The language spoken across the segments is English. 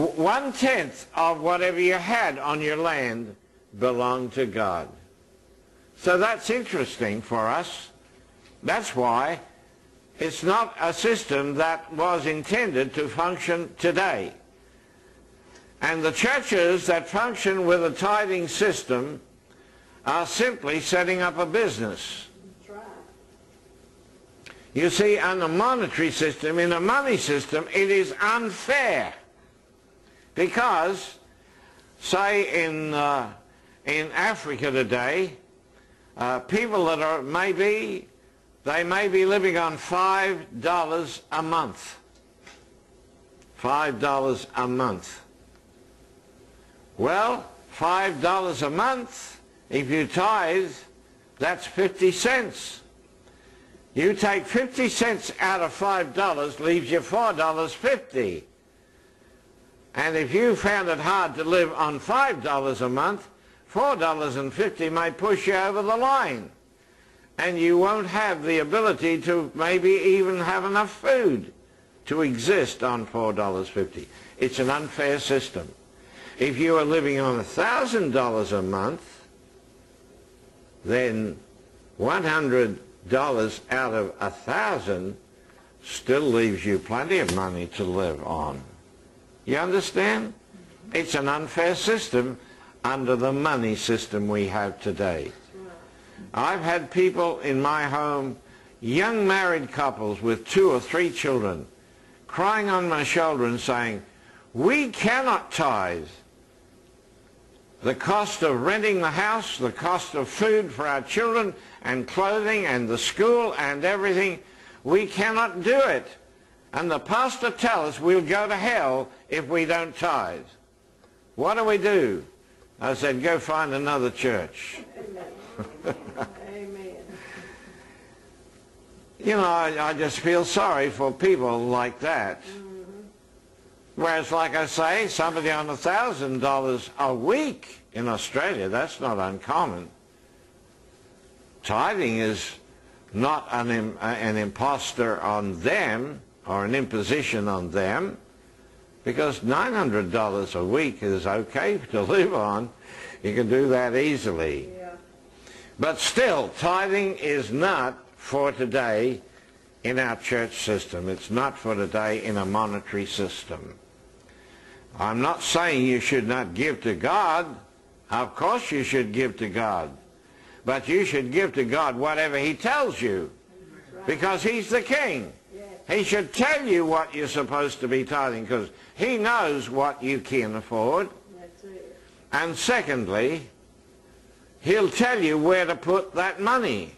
1/10 of whatever you had on your land belonged to God. So that's interesting for us. That's why it's not a system that was intended to function today. And the churches that function with a tithing system are simply setting up a business. That's right. You see, on a monetary system, in a money system, it is unfair. Because, say in Africa today, people that are they may be living on $5 a month. $5 a month. Well, $5 a month, if you tithe, that's 50 cents. You take 50 cents out of $5, leaves you $4.50. And if you found it hard to live on $5 a month, $4.50 may push you over the line. And you won't have the ability to maybe even have enough food to exist on $4.50. It's an unfair system. If you are living on $1,000 a month, then $100 out of 1,000 still leaves you plenty of money to live on. You understand? It's an unfair system under the money system we have today. I've had people in my home, young married couples with 2 or 3 children, crying on my shoulder and saying, we cannot tithe. The cost of renting the house, the cost of food for our children and clothing and the school and everything, we cannot do it. And the pastor tells us we'll go to hell if we don't tithe. What do? I said, go find another church. Amen. You know, I just feel sorry for people like that. Whereas, like I say, somebody on $1,000 a week in Australia, that's not uncommon. Tithing is not an imposter on them or an imposition on them, because $900 a week is okay to live on. You can do that easily. Yeah. But still, tithing is not for today in our church system. It's not for today in a monetary system. I'm not saying you should not give to God. Of course you should give to God. But you should give to God whatever He tells you, because He's the King. He should tell you what you're supposed to be tithing, because He knows what you can afford. That's it. And secondly, He'll tell you where to put that money.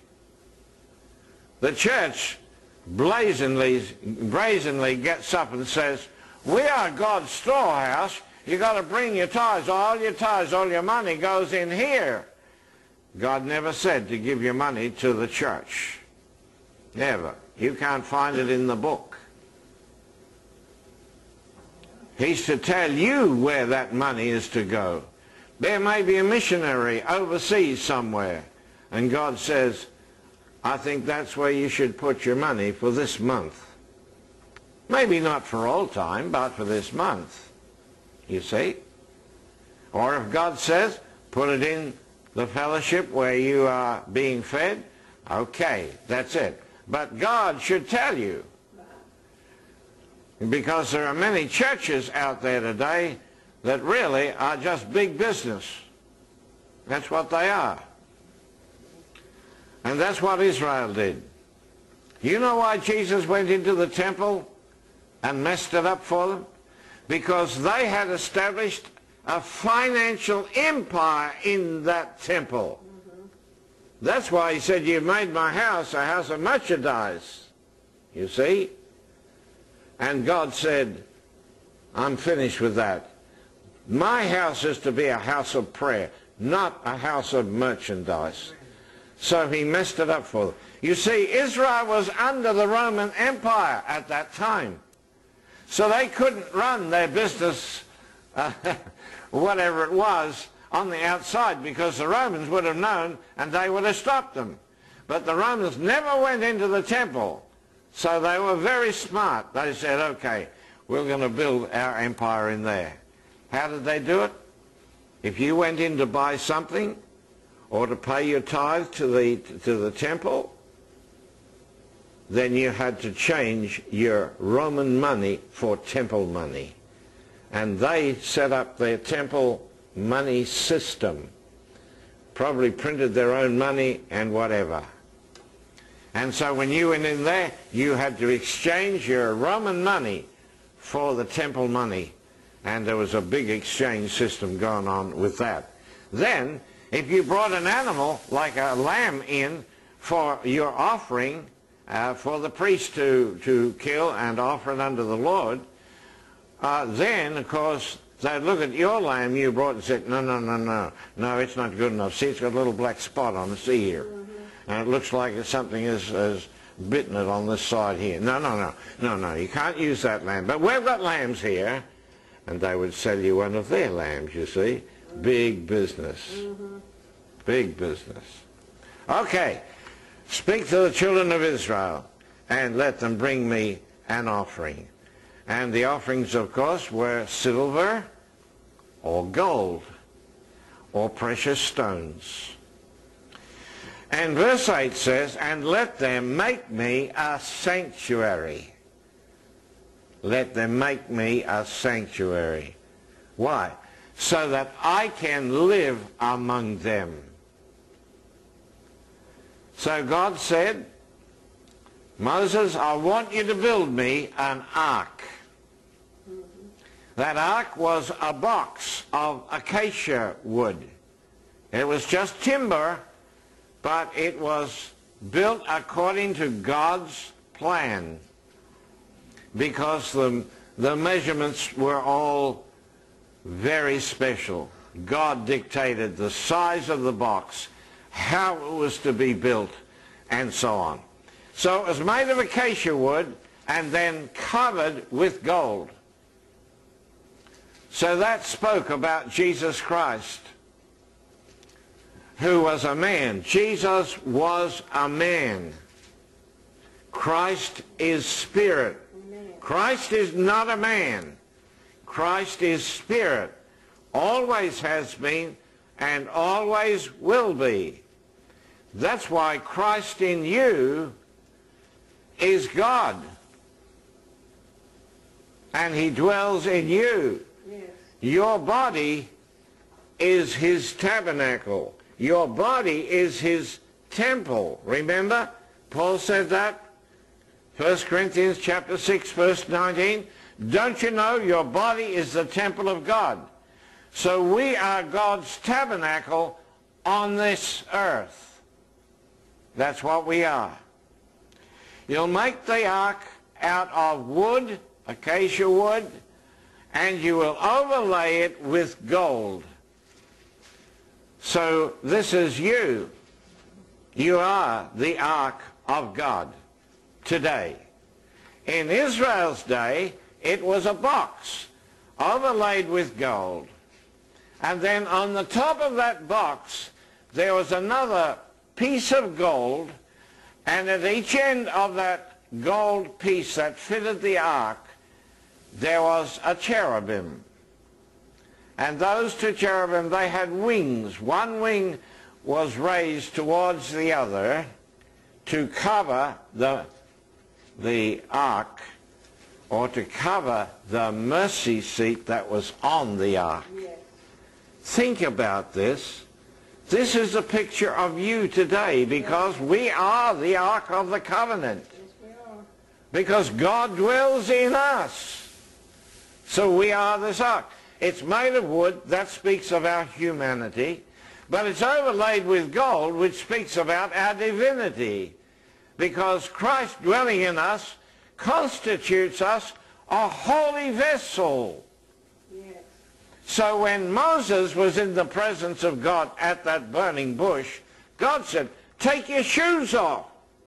The church brazenly gets up and says, we are God's storehouse. You've got to bring your tithes. All your money goes in here. God never said to give your money to the church. Never. You can't find it in the book. He's to tell you where that money is to go. There may be a missionary overseas somewhere, and God says, I think that's where you should put your money for this month. Maybe not for all time, but for this month, you see. Or if God says, put it in the fellowship where you are being fed, okay, that's it. But God should tell you. Because there are many churches out there today that really are just big business. That's what they are. And that's what Israel did. You know why Jesus went into the temple and messed it up for them? Because they had established a financial empire in that temple. That's why He said, you've made my house a house of merchandise. You see? And God said, I'm finished with that. My house is to be a house of prayer, not a house of merchandise. So He messed it up for them. You see, Israel was under the Roman Empire at that time. So they couldn't run their business, whatever it was, on the outside, because the Romans would have known and they would have stopped them. But the Romans never went into the temple. So they were very smart. They said, okay, we're going to build our empire in there. How did they do it? If you went in to buy something or to pay your tithe to the temple, then you had to change your Roman money for temple money. And they set up their temple money system, probably printed their own money and whatever. And so when you went in there, you had to exchange your Roman money for the temple money. And there was a big exchange system going on with that. Then, if you brought an animal, like a lamb, in for your offering, for the priest to kill and offer it unto the Lord, then, of course, they'd look at your lamb you brought and said, no, it's not good enough. See, it's got a little black spot on it, see here. And it looks like something has bitten it on this side here. No, you can't use that lamb. But we've got lambs here. And they would sell you one of their lambs, you see. Big business. Big business. Okay. Speak to the children of Israel and let them bring me an offering. And the offerings, of course, were silver or gold or precious stones. And verse 8 says, and let them make me a sanctuary. Let them make me a sanctuary. Why? So that I can live among them. So God said, Moses, I want you to build me an ark. That ark was a box of acacia wood. It was just timber, but it was built according to God's plan, because the measurements were all very special. God dictated the size of the box, how it was to be built, and so on. So it was made of acacia wood and then covered with gold. So that spoke about Jesus Christ, who was a man. Jesus was a man. Christ is spirit. Christ is not a man. Christ is spirit. Always has been and always will be. That's why Christ in you is God. And he dwells in you. Yes. Your Your body is his tabernacle. Your body is his temple. Remember? Paul said that. 1 Corinthians chapter 6, verse 19. Don't you know your body is the temple of God? So we are God's tabernacle on this earth. That's what we are. You'll make the ark out of wood, acacia wood, and you will overlay it with gold. So this is you. You are the ark of God today. In Israel's day, it was a box overlaid with gold. And then on the top of that box, there was another piece of gold, and at each end of that gold piece that fitted the ark, there was a cherubim. And those two cherubim, they had wings. One wing was raised towards the other to cover the ark, or to cover the mercy seat that was on the ark. yes. Think about this. This is a picture of you today, because we are the Ark of the Covenant. Yes, we are. Because God dwells in us. So we are this ark. It's made of wood. That speaks of our humanity. But it's overlaid with gold, which speaks about our divinity. Because Christ dwelling in us constitutes us a holy vessel. Yes. So when Moses was in the presence of God at that burning bush, God said, take your shoes off.